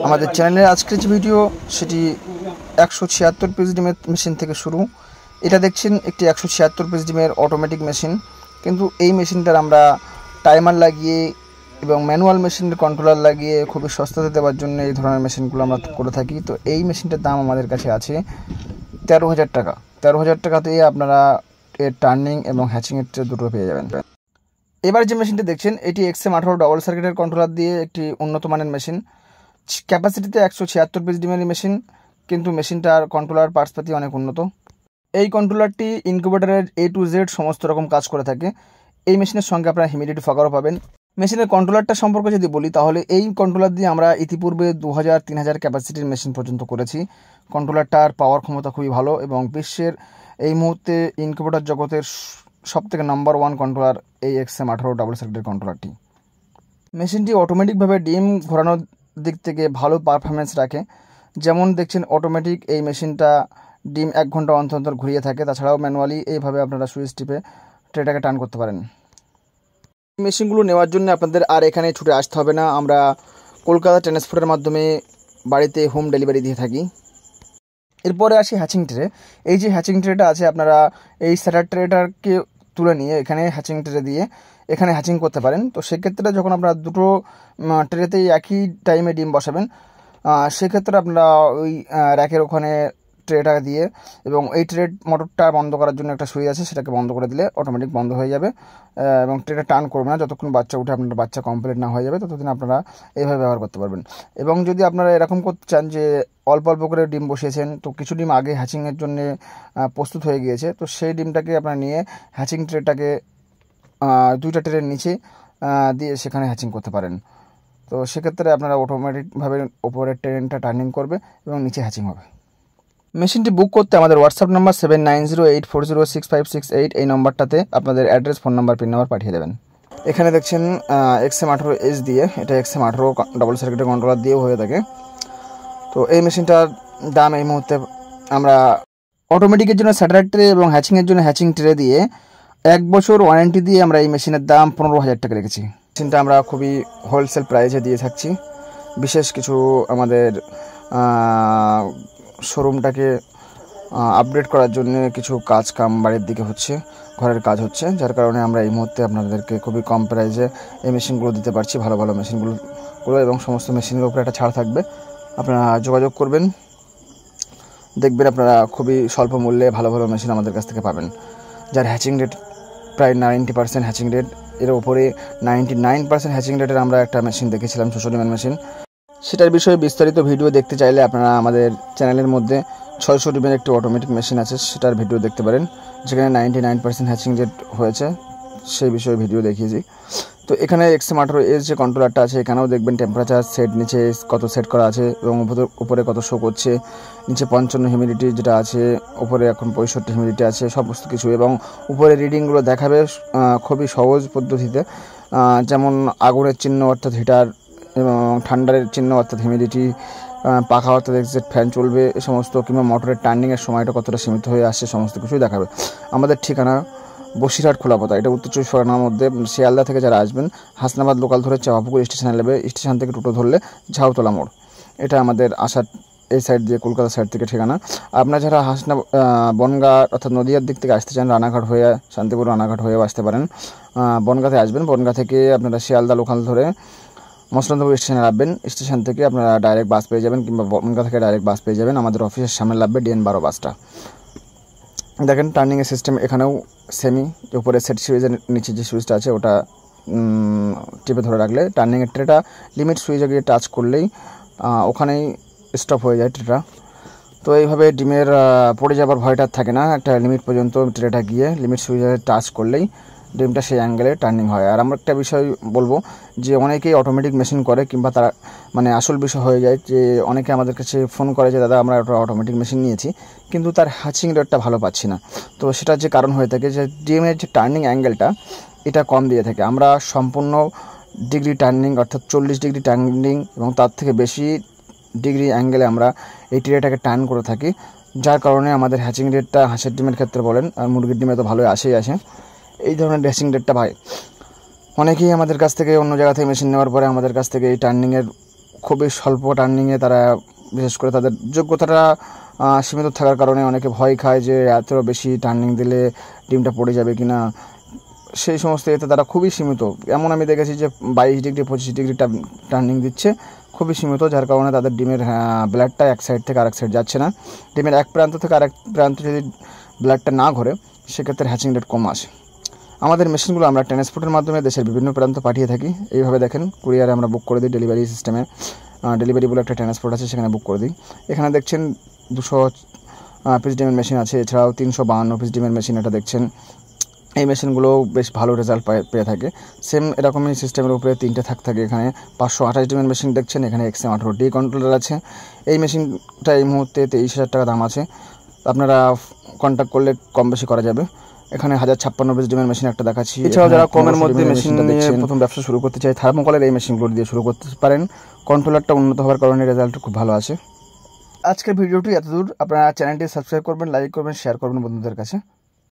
আমাদের চ্যানেলের আজকের যে ভিডিও সেটি 176 পিস ডিমের মেশিন থেকে শুরু। এটা দেখছেন একটি 176 পিস ডিমের অটোমেটিক মেশিন, কিন্তু এই মেশিনটার আমরা টাইমার লাগিয়ে এবং ম্যানুয়াল মেশিনের কন্ট্রোলার লাগিয়ে খুবই সস্তাতে দেওয়ার জন্য এই ধরনের মেশিনগুলো আমরা করে থাকি। তো এই মেশিনটার দাম আমাদের কাছে আছে 13,000 টাকা। 13,000 টাকাতেই আপনারা এর টার্নিং এবং হ্যাচিংয়ের দুটো পেয়ে যাবেন। এবার যে মেশিনটি দেখছেন এটি XM18 ডবল সার্কিটের কন্ট্রোলার দিয়ে একটি উন্নত মানের মেশিন। ক্যাপাসিটিতে 176 পিস ডিমের মেশিন, কিন্তু মেশিনটার কন্ট্রোলার পার্টসপাতি অনেক উন্নত। এই কন্ট্রোলারটি ইনকিউবেটরের A to Z সমস্ত রকম কাজ করে থাকে। এই মেশিনের সঙ্গে আপনারা হিউমিডিটি ফগারও পাবেন। মেশিনের কন্ট্রোলারটা সম্পর্কে যদি বলি তাহলে এই কন্ট্রোলার দিয়ে আমরা ইতিপূর্বে 2000-3000 ক্যাপাসিটির মেশিন পর্যন্ত করেছি। কন্ট্রোলারটার পাওয়ার ক্ষমতা খুবই ভালো এবং বিশ্বের এই মুহূর্তে ইনকিউবেটর জগতের সবথেকে নাম্বার 1 কন্ট্রোলার এই XM18 ডাবল সার্কিটের কন্ট্রোলারটি। মেশিনটি অটোমেটিকভাবে ডিম ঘোরানোর দিক থেকে ভালো পারফরমেন্স রাখে। যেমন দেখছেন অটোমেটিক এই মেশিনটা ডিম 1 ঘন্টা অন্তর অন্তর ঘুরিয়ে থাকে। তাছাড়াও ম্যানুয়ালি এইভাবে আপনারা সুইচ টিপে ট্রেটাকে টার্ন করতে পারেন। মেশিনগুলো নেওয়ার জন্য আপনাদের আর এখানে ছুটে আসতে হবে না, আমরা কলকাতা ট্রান্সপোর্টের মাধ্যমে বাড়িতে হোম ডেলিভারি দিয়ে থাকি। এরপরে আসি হ্যাচিং ট্রে। এই যে হ্যাচিং ট্রেটা আছে আপনারা এই স্যাটার ট্রেটাকে তুলে নিয়ে এখানে হ্যাচিং ট্রে দিয়ে এখানে হ্যাচিং করতে পারেন। তো সেক্ষেত্রে যখন আপনারা দুটো ট্রেতেই একই টাইমে ডিম বসাবেন সেক্ষেত্রে আপনারা ওই র্যাকের ওখানে ট্রেটা দিয়ে এবং এই ট্রে মোটরটা বন্ধ করার জন্য একটা সুইচ আছে, সেটাকে বন্ধ করে দিলে অটোমেটিক বন্ধ হয়ে যাবে এবং ট্রেটা টার্ন করবে না যতক্ষণ বাচ্চা উঠে আপনার বাচ্চা কমপ্লিট না হয়ে যাবে, ততদিন আপনারা এইভাবে ব্যবহার করতে পারবেন। এবং যদি আপনারা এরকম করতে চান যে অল্প অল্প করে ডিম বসিয়েছেন, তো কিছু ডিম আগে হ্যাচিংয়ের জন্য প্রস্তুত হয়ে গিয়েছে, তো সেই ডিমটাকে আপনারা নিয়ে হ্যাচিং ট্রেটাকে 2টা ট্রের নিচে দিয়ে সেখানে হ্যাচিং করতে পারেন। তো সেক্ষেত্রে আপনারা অটোমেটিকভাবে ওপরের ট্রেনটা টার্নিং করবে এবং নিচে হ্যাচিং হবে। মেশিনটি বুক করতে আমাদের হোয়াটসঅ্যাপ নাম্বার 7908406568 এই নম্বরটাতে আপনাদের address, phone number, pin number পাঠিয়ে দেবেন। এখানে দেখছেন XM18H দিয়ে, এটা XM18 ডবল সার্কিটের কন্ট্রোলার দিয়েও হয়ে থাকে। তো এই মেশিনটার দাম এই মুহূর্তে আমরা অটোমেটিকের জন্য স্যাটেলাইট ট্রে এবং হ্যাচিংয়ের জন্য হ্যাচিং ট্রে দিয়ে 1 বছর ওয়ারেন্টি দিয়ে আমরা এই মেশিনের দাম 15,000 টাকা রেখেছি। মেশিনটা আমরা খুবই হোলসেল প্রাইসে দিয়ে থাকছি। বিশেষ কিছু আমাদের শোরুমটাকে আপডেট করার জন্য কিছু কাম বাড়ির দিকে হচ্ছে, ঘরের কাজ হচ্ছে, যার কারণে আমরা এই মুহূর্তে আপনাদেরকে খুবই কম প্রাইসে এই মেশিনগুলো দিতে পারছি, ভালো ভালো মেশিনগুলো এবং সমস্ত মেশিনের উপরে একটা ছাড় থাকবে। আপনারা যোগাযোগ করবেন, দেখবেন আপনারা খুবই স্বল্প মূল্যে ভালো ভালো মেশিন আমাদের কাছ থেকে পাবেন, যার হ্যাচিং রেট প্রায় 90% হ্যাচিং রেট, এর উপরে 99% হ্যাচিং রেটের আমরা একটা মেশিন দেখেছিলাম, 600 ডিমের মেশিন। সেটার বিষয়ে বিস্তারিত ভিডিও দেখতে চাইলে আপনারা আমাদের চ্যানেলের মধ্যে 600 ডিমের একটি অটোমেটিক মেশিন আছে, সেটার ভিডিও দেখতে পারেন, যেখানে 99% হ্যাচিং রেট হয়েছে, সেই বিষয়ে ভিডিও দেখিয়েছি। তো এখানে XM18H যে কন্ট্রোলারটা আছে এখানেও দেখবেন টেম্পারেচার সেট নিচে কত সেট করা আছে এবং উপরে কত শো করছে, নিচে 55 হিউমিডিটি যেটা আছে, উপরে এখন 65 হিউমিডিটি আছে, সমস্ত কিছু, এবং উপরে রিডিংগুলো দেখাবে খুবই সহজ পদ্ধতিতে, যেমন আগুনের চিহ্ন অর্থাৎ হিটার এবং ঠান্ডারের চিহ্ন অর্থাৎ হিউমিডিটি, পাখা অর্থাৎ এক্সিট ফ্যান চলবে এ সমস্ত, কিংবা মোটরের টার্নিংয়ের সময়টা কতটা সীমিত হয়ে আসছে, সমস্ত কিছুই দেখাবে। আমাদের ঠিকানা বসিরহাট খোলাপথা, এটা উত্তর 24 পরগনার মধ্যে। শিয়ালদা থেকে যারা আসবেন হাসনাবাদ লোকাল ধরে চাঁপাপুকুর স্টেশনে নেবে, স্টেশন থেকে টোটো ধরলে ঝাউতলা মোড়, এটা আমাদের আসার এই সাইড দিয়ে কলকাতা সাইড থেকে ঠিকানা। আপনারা যারা বনগাঁ অর্থাৎ নদীয়ার দিক থেকে আসতে চান, রানাঘাট হয়ে শান্তিপুর রানাঘাট হয়েও আসতে পারেন। বনগাঁতে আসবেন, বনগাঁ থেকে আপনারা শিয়ালদা লোকাল ধরে মসলন্দপুর স্টেশনে নামবেন, স্টেশন থেকে আপনারা ডাইরেক্ট বাস পেয়ে যাবেন, কিংবা বনগাঁ থেকে ডাইরেক্ট বাস পেয়ে যাবেন। আমাদের অফিসের সামনে লাগবে DN12 বাসটা। দেখেন টার্নিংয়ের সিস্টেম এখানেও সেমি, উপরে সেট সুইচের নিচে যে সুইচটা আছে ওটা টিপে ধরে রাখলে টার্নিংয়ের ট্রেটা লিমিট সুইচে গিয়ে টাচ করলেই ওখানেই স্টপ হয়ে যায় ট্রেটা। তো এইভাবে ডিমের পড়ে যাবার ভয়টা থাকে না, একটা লিমিট পর্যন্ত ট্রেটা গিয়ে লিমিট সুইচে টাচ করলেই ডিমটা সেই অ্যাঙ্গেলে টার্নিং হয়। আর আমরা একটা বিষয় বলবো যে অনেকেই অটোমেটিক মেশিন করে, কিংবা তারা আসল বিষয় হয়ে যায় যে অনেকে আমাদের কাছে ফোন করে যে দাদা আমরা একটা অটোমেটিক মেশিন নিয়েছি কিন্তু তার হ্যাচিং রেটটা ভালো পাচ্ছি না। তো সেটার যে কারণ হয়ে থাকে যে ডিমের যে টার্নিং অ্যাঙ্গেলটা এটা কম দিয়ে থাকে। আমরা সম্পূর্ণ ডিগ্রি টার্নিং অর্থাৎ 40 ডিগ্রি টার্নিং এবং তার থেকে বেশি ডিগ্রি অ্যাঙ্গেলে আমরা এই ট্রেটাকে টার্ন করে থাকি, যার কারণে আমাদের হ্যাচিং রেটটা হাঁসের ডিমের ক্ষেত্রে বলেন আর মুরগির ডিমে তো ভালোই আসে। এই ধরনের হ্যাচিং রেটটা ভাই অনেকেই আমাদের কাছ থেকে অন্য জায়গা থেকে মেশিন নেওয়ার পরে আমাদের কাছ থেকে এই টার্নিংয়ের খুবই স্বল্প টার্নিংয়ে তারা বিশেষ করে তাদের যোগ্যতাটা সীমিত থাকার কারণে অনেকে ভয় খায় যে এত বেশি টার্নিং দিলে ডিমটা পড়ে যাবে কি না, সেই সমস্ত এতে তারা খুবই সীমিত। এমন আমি দেখেছি যে 22 ডিগ্রি 25 ডিগ্রি টার্নিং দিচ্ছে, খুবই সীমিত, যার কারণে তাদের ডিমের ব্লাডটা এক সাইড থেকে আরেক সাইড যাচ্ছে না। ডিমের এক প্রান্ত থেকে আরেক প্রান্ত যদি ব্লাডটা না ঘোরে সেক্ষেত্রে হ্যাচিং রেট কম আসে। আমাদের মেশিনগুলো আমরা ট্রান্সপোর্টের মাধ্যমে দেশের বিভিন্ন প্রান্ত পাঠিয়ে থাকি। এইভাবে দেখেন কুরিয়ারে আমরা বুক করে দিই, ডেলিভারি সিস্টেমে ডেলিভারি বলে একটা ট্রান্সপোর্ট আছে, সেখানে বুক করে দিই। এখানে দেখছেন 200 পিস ডিমের মেশিন আছে, এছাড়াও 352 পিস ডিমের মেশিন এটা দেখছেন। এই মেশিনগুলো বেশ ভালো রেজাল্ট পেয়ে থাকে। সেম এরকমই সিস্টেমের উপরে 3টে থাকে। এখানে 528 ডিমের মেশিন দেখছেন, এখানে XM18D কন্ট্রোলার আছে। এই মেশিনটা এই মুহূর্তে 23,000 টাকা দাম আছে, আপনারা কন্ট্যাক্ট করলে কম বেশি করা যাবে। এখানে 1056 পিস ডিমের মেশিন একটা দেখাচ্ছি। এছাড়াও যারা কমের মধ্যে মেশিন নিয়ে প্রথম ব্যবসা শুরু করতে চায়, থার্মোকলের এই মেশিনগুলো দিয়ে শুরু করতে পারেন। কন্ট্রোলারটা উন্নত হওয়ার কারণে রেজাল্ট খুব ভালো আছে। আজকের ভিডিওটি এতদূর। আপনারা চ্যানেলটি সাবস্ক্রাইব করবেন, লাইক করবেন, শেয়ার করবেন বন্ধুদের কাছে।